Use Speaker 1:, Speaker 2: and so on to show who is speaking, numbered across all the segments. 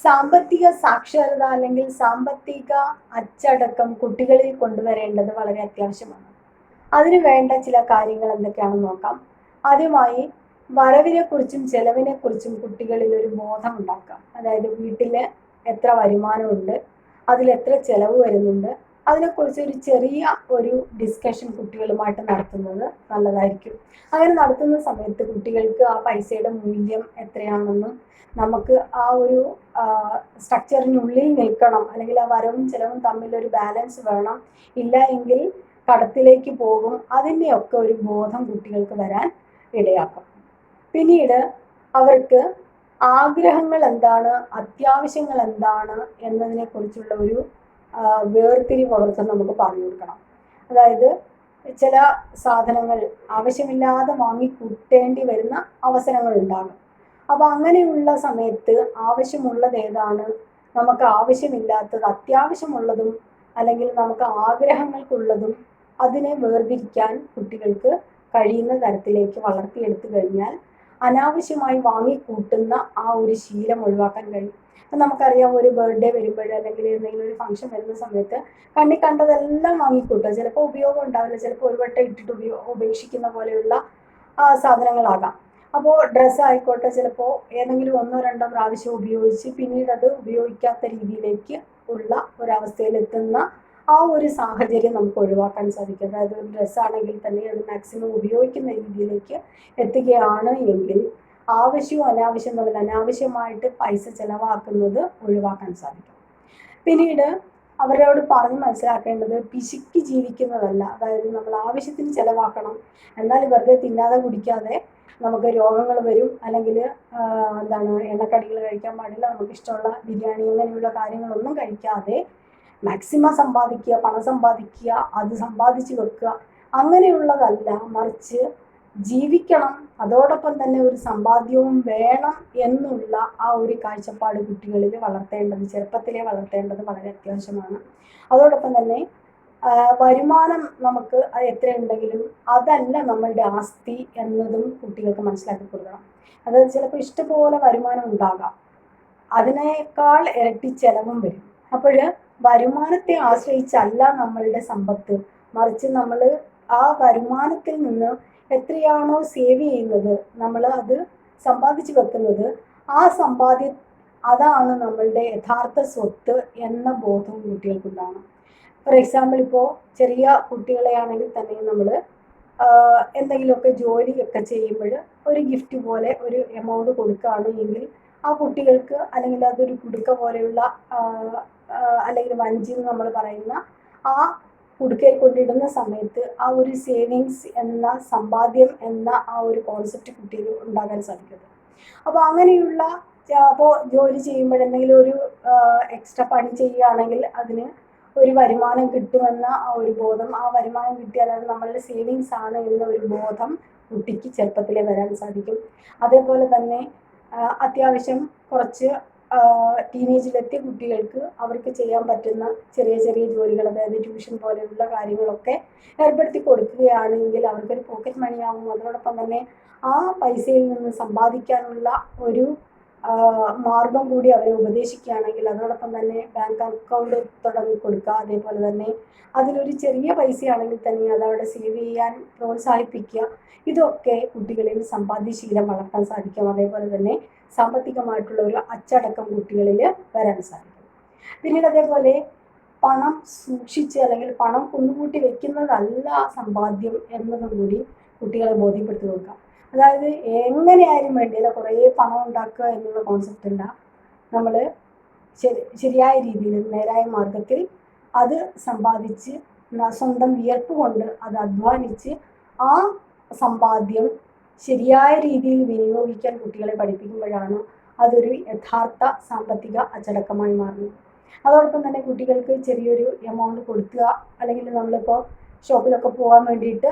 Speaker 1: സാമ്പത്തിക സാക്ഷരത അല്ലെങ്കിൽ സാമ്പത്തിക അച്ചടക്കം കുട്ടികളിൽ കൊണ്ടുവരേണ്ടത് വളരെ അത്യാവശ്യമാണ്. അതിന് വേണ്ട ചില കാര്യങ്ങൾ എന്തൊക്കെയാണെന്ന് നോക്കാം. ആദ്യമായി വരവിനെക്കുറിച്ചും ചെലവിനെക്കുറിച്ചും കുട്ടികളിൽ ഒരു ബോധം ഉണ്ടാക്കാം. അതായത് വീട്ടിൽ എത്ര വരുമാനമുണ്ട്, അതിൽ എത്ര ചെലവ് വരുന്നുണ്ട്, അതിനെക്കുറിച്ച് ഒരു ചെറിയ ഒരു ഡിസ്കഷൻ കുട്ടികളുമായിട്ട് നടത്തുന്നത് നല്ലതായിരിക്കും. അങ്ങനെ നടത്തുന്ന സമയത്ത് കുട്ടികൾക്ക് ആ പൈസയുടെ മൂല്യം എത്രയാണെന്നും നമുക്ക് ആ ഒരു സ്ട്രക്ചറിനുള്ളിൽ നിൽക്കണം, അല്ലെങ്കിൽ ആ വരവും ചെലവും തമ്മിൽ ഒരു ബാലൻസ് വേണം, ഇല്ല എങ്കിൽ കടത്തിലേക്ക് പോകും, അതിൻ്റെയൊക്കെ ഒരു ബോധം കുട്ടികൾക്ക് വരാൻ ഇടയാക്കും. പിന്നീട് അവർക്ക് ആഗ്രഹങ്ങൾ എന്താണ്, അത്യാവശ്യങ്ങൾ എന്താണ് എന്നതിനെ കുറിച്ചുള്ള ഒരു വേർതിരിവ് അവർക്ക് നമുക്ക് പറഞ്ഞു കൊടുക്കണം. അതായത് ചില സാധനങ്ങൾ ആവശ്യമില്ലാതെ വാങ്ങിക്കൂട്ടേണ്ടി വരുന്ന അവസരങ്ങൾ ഉണ്ടാകും. അപ്പോൾ അങ്ങനെയുള്ള സമയത്ത് ആവശ്യമുള്ളത് ഏതാണ്, നമുക്ക് ആവശ്യമില്ലാത്തത്, അത്യാവശ്യമുള്ളതും അല്ലെങ്കിൽ നമുക്ക് ആഗ്രഹങ്ങൾക്കുള്ളതും അതിനെ വേർതിരിക്കാൻ കുട്ടികൾക്ക് കഴിയുന്ന തരത്തിലേക്ക് വളർത്തിയെടുത്തു കഴിഞ്ഞാൽ അനാവശ്യമായി വാങ്ങിക്കൂട്ടുന്ന ആ ഒരു ശീലം ഒഴിവാക്കാൻ കഴിയും. അപ്പം നമുക്കറിയാം, ഒരു ബർത്ത്ഡേ വരുമ്പോൾ അല്ലെങ്കിൽ എന്തെങ്കിലും ഒരു ഫംഗ്ഷൻ വരുന്ന സമയത്ത് കണ്ണി കണ്ടതെല്ലാം വാങ്ങിക്കൂട്ടുക. ചിലപ്പോൾ ഉപയോഗം ഉണ്ടാവില്ല, ചിലപ്പോൾ ഒരു വട്ടം ഇട്ടിട്ട് ഉപേക്ഷിക്കുന്ന പോലെയുള്ള സാധനങ്ങളാകാം. അപ്പോൾ ഡ്രസ്സ് ആയിക്കോട്ടെ, ചിലപ്പോൾ ഏതെങ്കിലും ഒന്നോ രണ്ടോ പ്രാവശ്യം ഉപയോഗിച്ച് പിന്നീട് അത് ഉപയോഗിക്കാത്ത രീതിയിലേക്ക് ഉള്ള ഒരവസ്ഥയിലെത്തുന്ന ആ ഒരു സാഹചര്യം നമുക്ക് ഒഴിവാക്കാൻ സാധിക്കും. അതായത് ഒരു ഡ്രസ്സാണെങ്കിൽ തന്നെ അത് മാക്സിമം ഉപയോഗിക്കുന്ന രീതിയിലേക്ക് എത്തുകയാണ് എങ്കിൽ ആവശ്യവും അനാവശ്യം തമ്മിൽ അനാവശ്യമായിട്ട് പൈസ ചിലവാക്കുന്നത് ഒഴിവാക്കാൻ സാധിക്കും. പിന്നീട് അവരോട് പറഞ്ഞ് മനസ്സിലാക്കേണ്ടത് പിശുക്കി ജീവിക്കുന്നതല്ല. അതായത് നമ്മൾ ആവശ്യത്തിന് ചിലവാക്കണം, എന്നാൽ വെറുതെ തിന്നാതെ കുടിക്കാതെ നമുക്ക് രോഗങ്ങൾ വരും, അല്ലെങ്കിൽ എണ്ണക്കടികൾ കഴിക്കാൻ പാടില്ല, നമുക്ക് ഇഷ്ടമുള്ള ബിരിയാണി അങ്ങനെയുള്ള കാര്യങ്ങളൊന്നും കഴിക്കാതെ മാക്സിമം സമ്പാദിക്കുക, പണം സമ്പാദിക്കുക, അത് സമ്പാദിച്ച് വെക്കുക, അങ്ങനെയുള്ളതല്ല. മറിച്ച് ജീവിക്കണം, അതോടൊപ്പം തന്നെ ഒരു സമ്പാദ്യവും വേണം എന്നുള്ള ആ ഒരു കാഴ്ചപ്പാട് കുട്ടികളിൽ ചെറുപ്പത്തിലേ വളർത്തേണ്ടത് വളരെ അത്യാവശ്യമാണ്. അതോടൊപ്പം തന്നെ വരുമാനം നമുക്ക് എത്രയുണ്ടെങ്കിലും അതല്ല നമ്മളുടെ ആസ്തി എന്നതും കുട്ടികൾക്ക് മനസ്സിലാക്കി കൊടുക്കണം. അതായത് ചിലപ്പോൾ ഇഷ്ടംപോലെ വരുമാനം ഉണ്ടാകാം, അതിനേക്കാൾ ഇരട്ടി ചെലവും വരും. അപ്പോൾ വരുമാനത്തെ ആശ്രയിച്ചല്ല നമ്മളുടെ സമ്പത്ത്, മറിച്ച് നമ്മൾ ആ വരുമാനത്തിൽ നിന്ന് എത്രയാണോ സേവ് ചെയ്യുന്നത്, നമ്മൾ അത് സമ്പാദിച്ചു വെക്കുന്നത്, ആ സമ്പാദ്യം അതാണ് നമ്മളുടെ യഥാർത്ഥ സ്വത്ത് എന്ന ബോധവും കുട്ടികൾക്കുണ്ടാകണം. ഫോർ എക്സാമ്പിൾ, ഇപ്പോൾ ചെറിയ കുട്ടികളെയാണെങ്കിൽ തന്നെ നമ്മൾ എന്തെങ്കിലുമൊക്കെ ജോലിയൊക്കെ ചെയ്യുമ്പോൾ ഒരു ഗിഫ്റ്റ് പോലെ ഒരു എമൗണ്ട് കൊടുക്കുകയാണ് എങ്കിൽ ആ കുട്ടികൾക്ക്, അല്ലെങ്കിൽ അതൊരു കുടുക്ക പോലെയുള്ള അല്ലെങ്കിൽ വഞ്ചി എന്ന് നമ്മൾ പറയുന്ന ആ കുടുക്കയിൽ കൊണ്ടിടുന്ന സമയത്ത് ആ ഒരു സേവിങ്സ് എന്ന സമ്പാദ്യം എന്ന ആ ഒരു കോൺസെപ്റ്റ് കുട്ടികൾ ഉണ്ടാകാൻ സാധിക്കുന്നത്. അപ്പോൾ അങ്ങനെയുള്ള അപ്പോൾ ജോലി ചെയ്യുമ്പോൾ എന്തെങ്കിലും ഒരു എക്സ്ട്രാ പണി ചെയ്യുകയാണെങ്കിൽ അതിന് ഒരു വരുമാനം കിട്ടുമെന്ന ആ ഒരു ബോധം, ആ വരുമാനം കിട്ടിയാൽ അത് നമ്മളുടെ സേവിങ്സ് ആണ് എന്ന ഒരു ബോധം കുട്ടിക്ക് ചെറുപ്പത്തിലേ വരാൻ സാധിക്കും. അതേപോലെ തന്നെ അത്യാവശ്യം കുറച്ച് ടീനേജിലെത്തിയ കുട്ടികൾക്ക് അവർക്ക് ചെയ്യാൻ പറ്റുന്ന ചെറിയ ചെറിയ ജോലികൾ, അതായത് ട്യൂഷൻ പോലെയുള്ള കാര്യങ്ങളൊക്കെ ഏർപ്പെടുത്തി കൊടുക്കുകയാണെങ്കിൽ അവർക്കൊരു പോക്കറ്റ് മണിയാവും. അതോടൊപ്പം തന്നെ ആ പൈസയിൽ നിന്ന് സമ്പാദിക്കാനുള്ള ഒരു മാർഗം കൂടി അവരെ ഉപദേശിക്കുകയാണെങ്കിൽ, അതോടൊപ്പം തന്നെ ബാങ്ക് അക്കൗണ്ട് തുടങ്ങി കൊടുക്കുക. അതേപോലെ തന്നെ അതിലൊരു ചെറിയ പൈസയാണെങ്കിൽ തന്നെ അതവിടെ സേവ് ചെയ്യാൻ പ്രോത്സാഹിപ്പിക്കുക. ഇതൊക്കെ കുട്ടികളിൽ സമ്പാദ്യശീലം വളർത്താൻ സാധിക്കും. അതേപോലെ തന്നെ സാമ്പത്തികമായിട്ടുള്ള ഒരു അച്ചടക്കം കുട്ടികളിൽ വരാൻ സാധിക്കും. പിന്നീട് അതേപോലെ പണം സൂക്ഷിച്ച് അല്ലെങ്കിൽ പണം കുന്നുകൂട്ടി വെക്കുന്നതല്ല സമ്പാദ്യം എന്നതും കൂടി കുട്ടികളെ ബോധ്യപ്പെടുത്തി കൊടുക്കാം. അതായത് എങ്ങനെയായാലും വേണ്ടിയില്ല, കുറേ പണം ഉണ്ടാക്കുക എന്നുള്ള കോൺസെപ്റ്റ് അല്ല. നമ്മൾ ശരിയായ രീതിയിൽ നേരായ മാർഗത്തിൽ അത് സമ്പാദിച്ച് സ്വന്തം വിയർപ്പ് കൊണ്ട് അത് അധ്വാനിച്ച് ആ സമ്പാദ്യം ശരിയായ രീതിയിൽ വിനിയോഗിക്കാൻ കുട്ടികളെ പഠിപ്പിക്കുമ്പോഴാണ് അതൊരു യഥാർത്ഥ സാമ്പത്തിക അച്ചടക്കമായി മാറുന്നത്. അതോടൊപ്പം തന്നെ കുട്ടികൾക്ക് ചെറിയൊരു എമൗണ്ട് കൊടുക്കുക, അല്ലെങ്കിൽ നമ്മളിപ്പോൾ ഷോപ്പിലൊക്കെ പോകാൻ വേണ്ടിയിട്ട്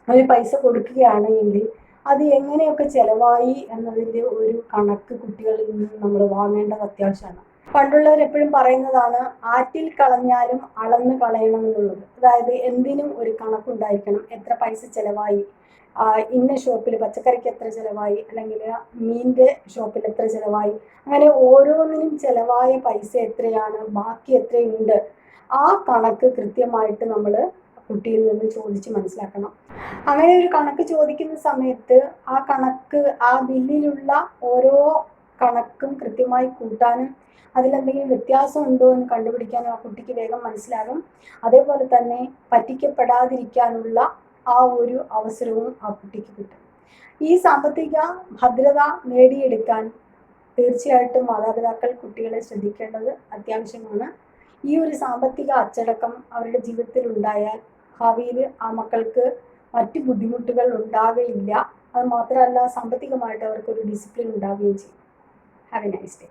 Speaker 1: ഒരു പൈസ കൊടുക്കുകയാണ് എങ്കിൽ അത് എങ്ങനെയൊക്കെ ചിലവായി എന്നതിൻ്റെ ഒരു കണക്ക് കുട്ടികളിൽ നിന്ന് നമ്മൾ വാങ്ങേണ്ടത് അത്യാവശ്യമാണ്. പണ്ടുള്ളവർ എപ്പോഴും പറയുന്നതാണ് ആറ്റിൽ കളഞ്ഞാലും അളന്ന് കളയണം എന്നുള്ളത്. അതായത് എന്തിനും ഒരു കണക്കുണ്ടായിരിക്കണം, എത്ര പൈസ ചിലവായി, ഇന്ന ഷോപ്പിൽ പച്ചക്കറിക്ക് എത്ര ചിലവായി, അല്ലെങ്കിൽ മീനിൻ്റെ ഷോപ്പിൽ എത്ര ചിലവായി, അങ്ങനെ ഓരോന്നിനും ചിലവായ പൈസ എത്രയാണ്, ബാക്കി എത്രയുണ്ട്, ആ കണക്ക് കൃത്യമായിട്ട് നമ്മൾ കുട്ടിയിൽ നിന്ന് ചോദിച്ച് മനസ്സിലാക്കണം. അങ്ങനെ ഒരു കണക്ക് ചോദിക്കുന്ന സമയത്ത് ആ കണക്ക്, ആ ബില്ലിലുള്ള ഓരോ കണക്കും കൃത്യമായി കൂട്ടാനും അതിലെന്തെങ്കിലും വ്യത്യാസം ഉണ്ടോ എന്ന് കണ്ടുപിടിക്കാനും ആ കുട്ടിക്ക് വേഗം മനസ്സിലാകും. അതേപോലെ തന്നെ പറ്റിക്കപ്പെടാതിരിക്കാനുള്ള ആ ഒരു അവസരവും ആ കുട്ടിക്ക് കിട്ടും. ഈ സാമ്പത്തിക ഭദ്രത നേടിയെടുക്കാൻ തീർച്ചയായിട്ടും മാതാപിതാക്കൾ കുട്ടികളെ ശ്രദ്ധിക്കേണ്ടത് അത്യാവശ്യമാണ്. ഈ ഒരു സാമ്പത്തിക അച്ചടക്കം അവരുടെ ജീവിതത്തിൽ ഉണ്ടായാൽ ഭാവിയിൽ ആ മക്കൾക്ക് മറ്റ് ബുദ്ധിമുട്ടുകൾ ഉണ്ടാകുകയില്ല. അത് മാത്രമല്ല, സാമ്പത്തികമായിട്ട് അവർക്കൊരു ഡിസിപ്ലിൻ ഉണ്ടാവുകയും ചെയ്യും. Have A nice day.